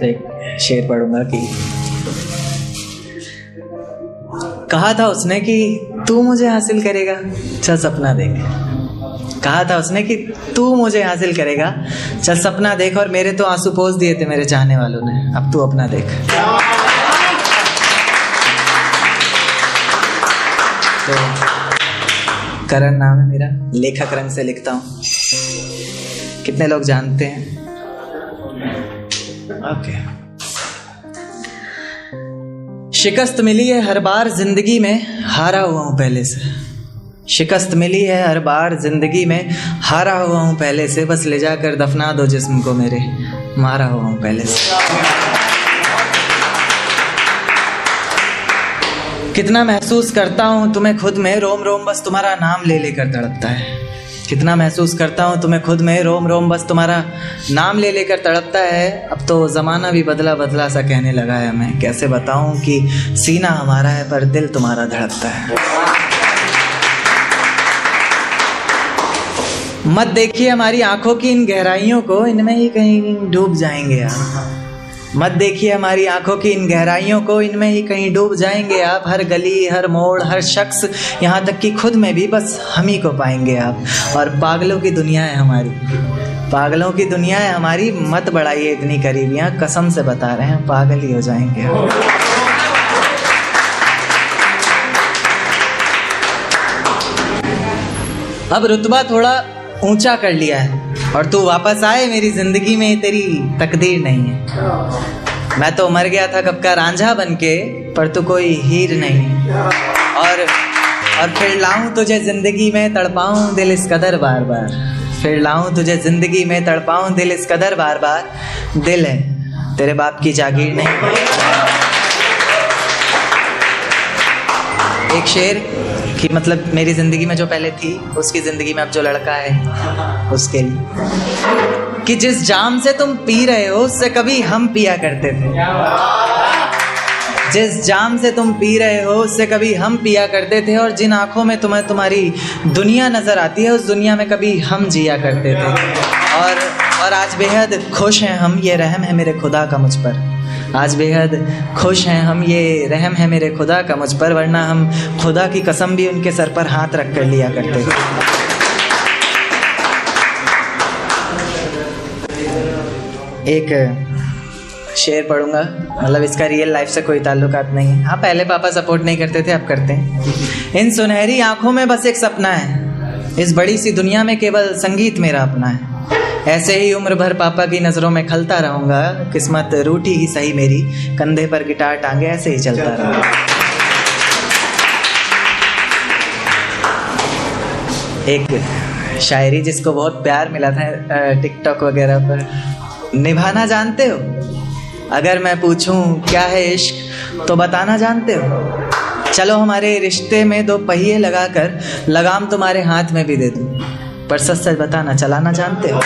से एक शेर पढ़ूंगा कि कहा था उसने कि तू मुझे हासिल करेगा, चल सपना देख। कहा था उसने कि तू मुझे हासिल करेगा, चल सपना देख, और मेरे तो आंसू पोंछ दिए थे मेरे चाहने वालों ने, अब तू अपना देख। तो करण नाम है मेरा, लेखक रंग से लिखता हूँ। कितने लोग जानते हैं? ओके। शिकस्त मिली है हर बार जिंदगी में, हारा हुआ हूं पहले से। शिकस्त मिली है हर बार जिंदगी में, हारा हुआ हूं पहले से। बस ले जाकर दफना दो जिस्म को मेरे, मारा हुआ हूं पहले से। कितना महसूस करता हूं तुम्हें खुद में, रोम रोम बस तुम्हारा नाम ले लेकर तड़पता है। कितना महसूस करता हूँ तुम्हें खुद में, रोम रोम बस तुम्हारा नाम ले लेकर तड़पता है। अब तो ज़माना भी बदला बदला सा कहने लगा है, मैं कैसे बताऊँ कि सीना हमारा है पर दिल तुम्हारा धड़कता है। मत देखिए हमारी आंखों की इन गहराइयों को, इनमें ही कहीं डूब जाएंगे आप। मत देखिए हमारी आंखों की इन गहराइयों को, इनमें ही कहीं डूब जाएंगे आप। हर गली, हर मोड़, हर शख्स, यहाँ तक कि खुद में भी बस हम ही को पाएंगे आप। और पागलों की दुनिया है हमारी, पागलों की दुनिया है हमारी। मत बढ़ाइए इतनी करीबियाँ, कसम से बता रहे हैं पागल ही हो जाएंगे आप। अब रुतबा थोड़ा ऊंचा कर लिया है और तू वापस आए मेरी जिंदगी में, तेरी तकदीर नहीं है। मैं तो मर गया था कब का रांझा बनके, पर तू कोई हीर नहीं। और फिर लाऊं तुझे जिंदगी में, तड़पाऊं दिल इस कदर बार बार। फिर लाऊं तुझे जिंदगी में, तड़पाऊं दिल इस कदर बार बार। दिल है तेरे बाप की जागीर नहीं। एक शेर कि मतलब मेरी ज़िंदगी में जो पहले थी, उसकी ज़िंदगी में अब जो लड़का है उसके लिए, कि जिस जाम से तुम पी रहे हो उससे कभी हम पिया करते थे। जिस जाम से तुम पी रहे हो उससे कभी हम पिया करते थे। और जिन आँखों में तुम्हें तुम्हारी दुनिया नज़र आती है, उस दुनिया में कभी हम जिया करते थे। और आज बेहद खुश हैं हम, ये रहम है मेरे खुदा का मुझ पर। आज बेहद खुश हैं हम, ये रहम है मेरे खुदा का मुझ पर, वरना हम खुदा की कसम भी उनके सर पर हाथ रख कर लिया करते थे। एक शेर पढ़ूंगा, मतलब इसका रियल लाइफ से कोई ताल्लुकात नहीं है। हाँ, पहले पापा सपोर्ट नहीं करते थे, अब करते हैं। इन सुनहरी आंखों में बस एक सपना है, इस बड़ी सी दुनिया में केवल संगीत मेरा अपना है। ऐसे ही उम्र भर पापा की नज़रों में खलता रहूँगा, किस्मत रूठी ही सही मेरी, कंधे पर गिटार टांगे ऐसे ही चलता रहूँगा। एक शायरी जिसको बहुत प्यार मिला था टिकटॉक वगैरह पर, निभाना जानते हो? अगर मैं पूछूं क्या है इश्क तो बताना जानते हो? चलो हमारे रिश्ते में दो पहिए लगाकर लगाम तुम्हारे हाथ में भी दे दूं, पर सच सच बताना चलाना जानते हो?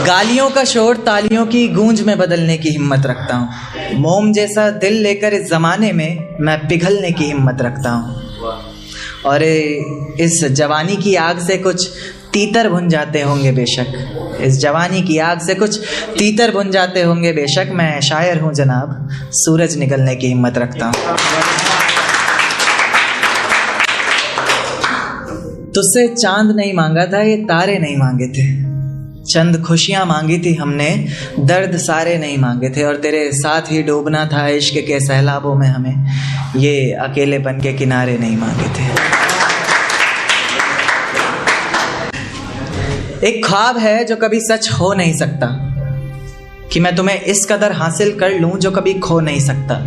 गालियों का शोर तालियों की गूंज में बदलने की हिम्मत रखता हूँ। मोम जैसा दिल लेकर इस जमाने में मैं पिघलने की हिम्मत रखता हूँ। और इस जवानी की आग से कुछ तीतर भुन जाते होंगे बेशक, इस जवानी की आग से कुछ तीतर भुन जाते होंगे बेशक। मैं शायर हूँ जनाब, सूरज निकलने की हिम्मत रखता हूँ। तुझसे चांद नहीं मांगा था, ये तारे नहीं मांगे थे। चंद खुशियाँ मांगी थी हमने, दर्द सारे नहीं मांगे थे। और तेरे साथ ही डूबना था इश्क के सैलाबों में हमें, ये अकेलेपन के किनारे नहीं मांगे थे। एक ख्वाब है जो कभी सच हो नहीं सकता, कि मैं तुम्हें इस कदर हासिल कर लूं जो कभी खो नहीं सकता।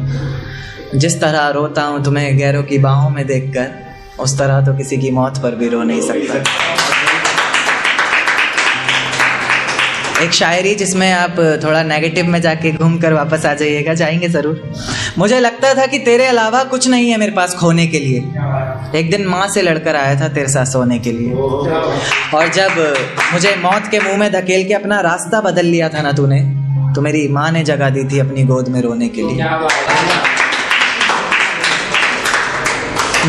जिस तरह रोता हूं तुम्हें गैरों की बाहों में देखकर, उस तरह तो किसी की मौत पर भी रो नहीं सकता। एक शायरी जिसमें आप थोड़ा नेगेटिव में जाके घूम कर वापस आ जाइएगा, जाएंगे ज़रूर। मुझे लगता था कि तेरे अलावा कुछ नहीं है मेरे पास खोने के लिए। एक दिन माँ से लड़कर आया था तेरे साथ सोने के लिए, और जब मुझे मौत के मुंह में धकेल के अपना रास्ता बदल लिया था ना तूने, तो मेरी माँ ने जगह दी थी अपनी गोद में रोने के लिए।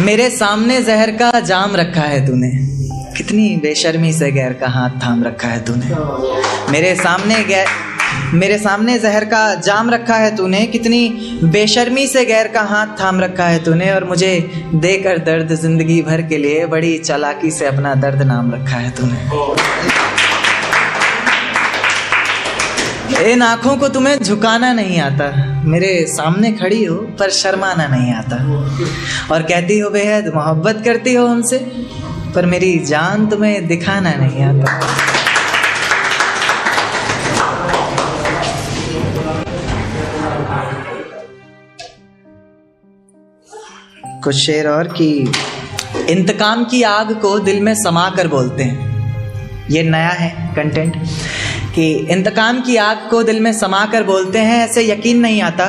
मेरे सामने जहर का जाम रखा है तूने, कितनी बेशर्मी से गैर का हाथ थाम रखा है तूने। मेरे सामने जहर का जाम रखा है तूने, कितनी बेशर्मी से गैर का हाथ थाम रखा है तूने, और मुझे देकर दर्द जिंदगी भर के लिए बड़ी चालाकी से अपना दर्द नाम रखा है तूने। इन आँखों को तुम्हें झुकाना नहीं आता, मेरे सामने खड़ी हो पर शर्माना नहीं आता, और कहती हो बेहद मोहब्बत करती हो हमसे, पर मेरी जान तुम्हें दिखाना नहीं आता। कुछ शेर और कि इंतकाम की आग को दिल में समा कर बोलते हैं। ये नया है कंटेंट कि इंतकाम की आग को दिल में समा कर बोलते हैं, ऐसे यकीन नहीं आता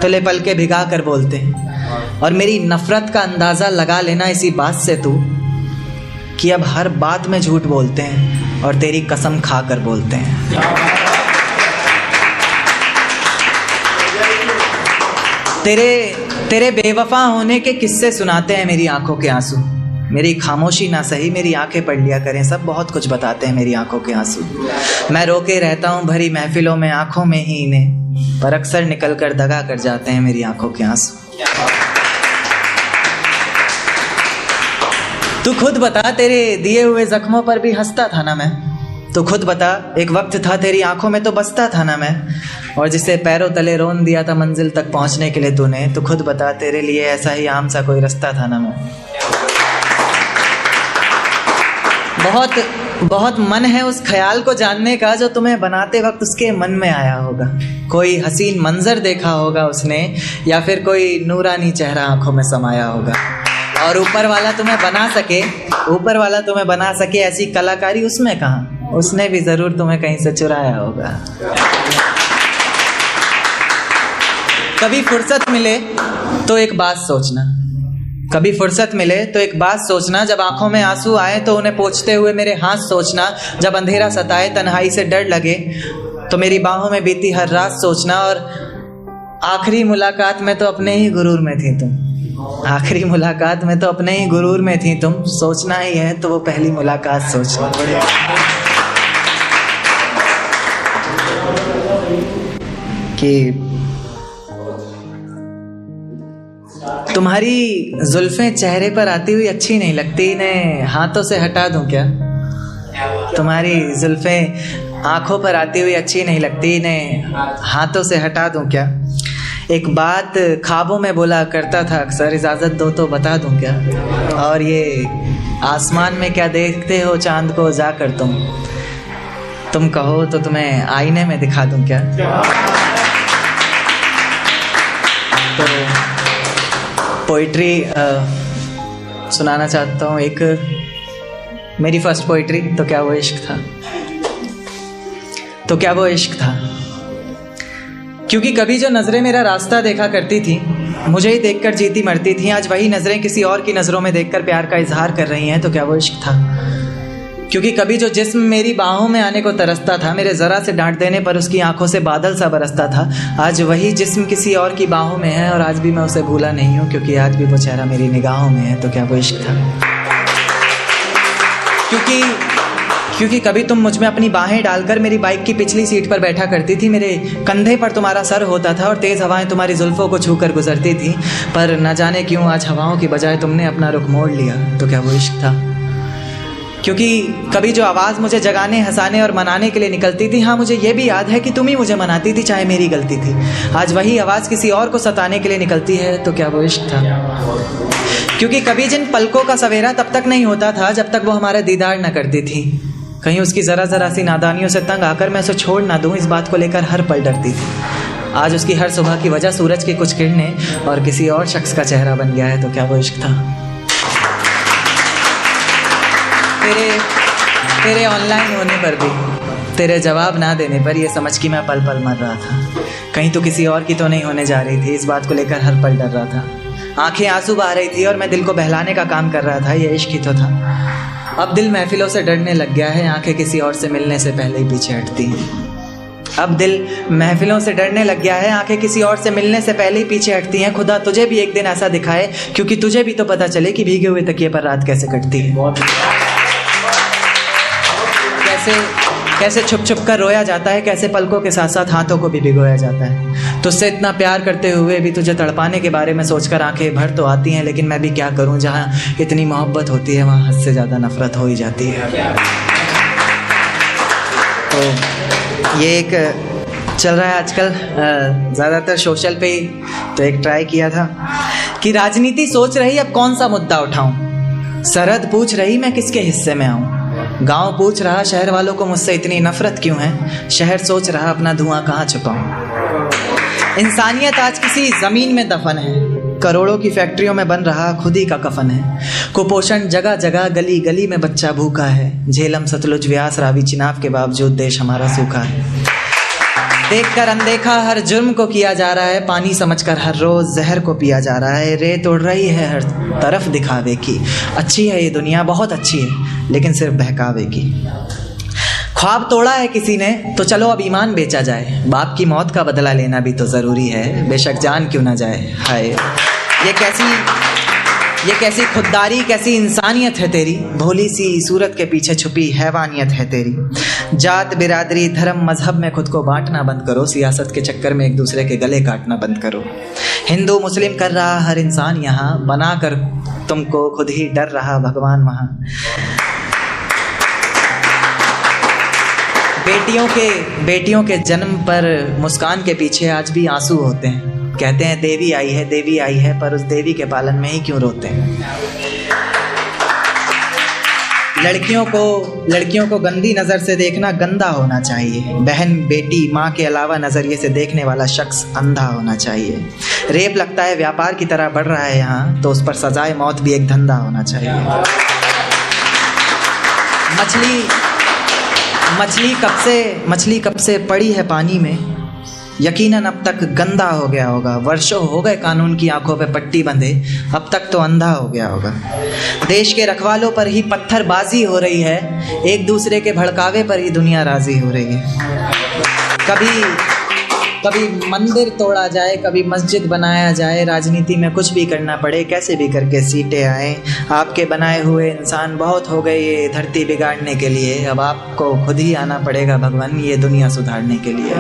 तो ले पल के भिगा कर बोलते हैं। और मेरी नफरत का अंदाज़ा लगा लेना इसी बात से तू कि अब हर बात में झूठ बोलते हैं और तेरी कसम खा कर बोलते हैं। तेरे बेवफा होने के किस्से सुनाते हैं मेरी आंखों के आंसू। मेरी खामोशी ना सही, मेरी आंखें पढ़ लिया करें, सब बहुत कुछ बताते हैं मेरी आंखों के आंसू। मैं रोके रहता हूँ भरी महफिलों में आंखों में ही इन्हें, पर अक्सर निकल कर दगा कर जाते हैं मेरी आंखों के आंसू। तू खुद बता, तेरे दिए हुए जख्मों पर भी हंसता था ना मैं। तो खुद बता, एक वक्त था तेरी आंखों में तो बसता था ना मैं, और जिसे पैरों तले रोन दिया था मंजिल तक पहुंचने के लिए तूने। तो खुद बता, तेरे लिए ऐसा ही आम सा कोई रास्ता था ना मैं। बहुत मन है उस ख्याल को जानने का जो तुम्हें बनाते वक्त उसके मन में आया होगा। कोई हसीन मंजर देखा होगा उसने, या फिर कोई नूरानी चेहरा आंखों में समाया होगा। और ऊपर वाला तुम्हें बना सके ऐसी कलाकारी उसमें कहाँ, उसने भी जरूर तुम्हें कहीं से चुराया होगा। कभी फुर्सत मिले तो एक बात सोचना, जब आंखों में आंसू आए तो उन्हें पोंछते हुए मेरे हाथ सोचना, जब अंधेरा सताए तन्हाई से डर लगे तो मेरी बाहों में बीती हर रात सोचना। और आखिरी मुलाकात में तो अपने ही गुरूर में थी तुम, सोचना ही है तो वो पहली मुलाकात सोचना। कि तुम्हारी जुल्फें चेहरे पर आती हुई अच्छी नहीं लगती, इन्हें हाथों से हटा दूं क्या? तुम्हारी जुल्फें आंखों पर आती हुई अच्छी नहीं लगती, इन्हें हाथों से हटा दूं क्या? एक बात ख्वाबों में बोला करता था अक्सर, इजाज़त दो तो बता दूं क्या? और ये आसमान में क्या देखते हो चांद को जाकर तुम कहो तो तुम्हें आईने में दिखा दूं क्या? तो पोइट्री सुनाना चाहता हूँ एक, मेरी फर्स्ट पोइट्री। तो क्या वो इश्क था, क्योंकि कभी जो नज़रें मेरा रास्ता देखा करती थी, मुझे ही देखकर जीती मरती थी, आज वही नज़रें किसी और की नज़रों में देखकर प्यार का इजहार कर रही हैं। तो क्या वो इश्क था? क्योंकि कभी जो जिस्म मेरी बाहों में आने को तरसता था, मेरे ज़रा से डांट देने पर उसकी आंखों से बादल सा बरसता था, आज वही जिस्म किसी और की बाहों में है, और आज भी मैं उसे भूला नहीं हूँ, क्योंकि आज भी वो चेहरा मेरी निगाहों में है। तो क्या वो इश्क था? क्योंकि कभी तुम मुझ में अपनी बाहें डालकर मेरी बाइक की पिछली सीट पर बैठा करती थी, मेरे कंधे पर तुम्हारा सर होता था और तेज़ हवाएं तुम्हारी जुल्फ़ों को छूकर गुजरती थी, पर न जाने क्यों आज हवाओं की बजाय तुमने अपना रुख मोड़ लिया। तो क्या वो इश्क था? क्योंकि कभी जो आवाज़ मुझे जगाने, हंसाने और मनाने के लिए निकलती थी, हाँ मुझे ये भी याद है कि तुम ही मुझे मनाती थी चाहे मेरी गलती थी, आज वही आवाज़ किसी और को सताने के लिए निकलती है। तो क्या वो इश्क था? क्योंकि कभी जिन पलकों का सवेरा तब तक नहीं होता था जब तक वो हमारा दीदार न करती थी, कहीं उसकी ज़रा सी नादानियों से तंग आकर मैं उसे छोड़ ना दूँ, इस बात को लेकर हर पल डरती थी। आज उसकी हर सुबह की वजह सूरज की कुछ किरणें और किसी और शख्स का चेहरा बन गया है। तो क्या वो इश्क था? तेरे ऑनलाइन होने पर भी, तेरे जवाब ना देने पर ये समझ कि मैं पल पल मर रहा था, कहीं तो किसी और की तो नहीं होने जा रही थी, इस बात को लेकर हर पल डर रहा था। आंखें आंसू बहा रही थी और मैं दिल को बहलाने का काम कर रहा था, ये इश्क ही तो था। अब दिल महफिलों से डरने लग गया है, आंखें किसी और से मिलने से पहले ही पीछे हटती हैं। अब दिल महफिलों से डरने लग गया है, आंखें किसी और से मिलने से पहले ही पीछे हटती हैं। खुदा तुझे भी एक दिन ऐसा दिखाए, क्योंकि तुझे भी तो पता चले कि भीगे हुए तकिए पर रात कैसे कटती है। कैसे छुप छुप कर रोया जाता है, कैसे पलकों के साथ साथ हाथों को भी भिगोया जाता है। तुझसे इतना प्यार करते हुए भी तुझे तड़पाने के बारे में सोचकर आंखें भर तो आती हैं, लेकिन मैं भी क्या करूं, जहां इतनी मोहब्बत होती है वहां हद से ज़्यादा नफरत हो ही जाती है। तो ये एक चल रहा है आजकल ज़्यादातर सोशल पे ही, तो एक ट्राई किया था कि राजनीति सोच रही अब कौन सा मुद्दा उठाऊं, सरहद पूछ रही मैं किसके हिस्से में आऊं, गांव पूछ रहा शहर वालों को मुझसे इतनी नफरत क्यों है, शहर सोच रहा अपना धुआं कहाँ छुपाऊं। इंसानियत आज किसी ज़मीन में दफन है, करोड़ों की फैक्ट्रियों में बन रहा खुद ही का कफन है। कुपोषण जगह जगह गली गली में बच्चा भूखा है, झेलम सतलुज व्यास रावी चिनाब के बावजूद देश हमारा सूखा है। देखकर अनदेखा हर जुर्म को किया जा रहा है, पानी समझकर हर रोज जहर को पिया जा रहा है। रेत उड़ रही है हर तरफ दिखावे की, अच्छी है ये दुनिया बहुत अच्छी है, लेकिन सिर्फ बहकावे की। ख्वाब तोड़ा है किसी ने तो चलो अब ईमान बेचा जाए, बाप की मौत का बदला लेना भी तो ज़रूरी है, बेशक जान क्यों ना जाए। हाय ये कैसी खुददारी, कैसी इंसानियत है तेरी, भोली सी सूरत के पीछे छुपी हैवानियत है तेरी। जात बिरादरी धर्म मजहब में खुद को बांटना बंद करो, सियासत के चक्कर में एक दूसरे के गले काटना बंद करो। हिंदू मुस्लिम कर रहा हर इंसान यहाँ, बना कर तुमको खुद ही डर रहा भगवान वहाँ। बेटियों के जन्म पर मुस्कान के पीछे आज भी आंसू होते हैं, कहते हैं देवी आई है, पर उस देवी के पालन में ही क्यों रोते हैं। लड़कियों को गंदी नज़र से देखना गंदा होना चाहिए, बहन बेटी माँ के अलावा नज़रिए से देखने वाला शख्स अंधा होना चाहिए। रेप लगता है व्यापार की तरह बढ़ रहा है यहाँ, तो उस पर सजाए मौत भी एक धंधा होना चाहिए। मछली कब से पड़ी है पानी में, यकीनन अब तक गंदा हो गया होगा। वर्षों हो गए कानून की आंखों पे पट्टी बंधे, अब तक तो अंधा हो गया होगा। देश के रखवालों पर ही पत्थरबाजी हो रही है, एक दूसरे के भड़कावे पर ही दुनिया राजी हो रही है। कभी मंदिर तोड़ा जाए, कभी मस्जिद बनाया जाए, राजनीति में कुछ भी करना पड़े, कैसे भी करके सीटें आए। आपके बनाए हुए इंसान बहुत हो गए ये धरती बिगाड़ने के लिए, अब आपको खुद ही आना पड़ेगा भगवान ये दुनिया सुधारने के लिए।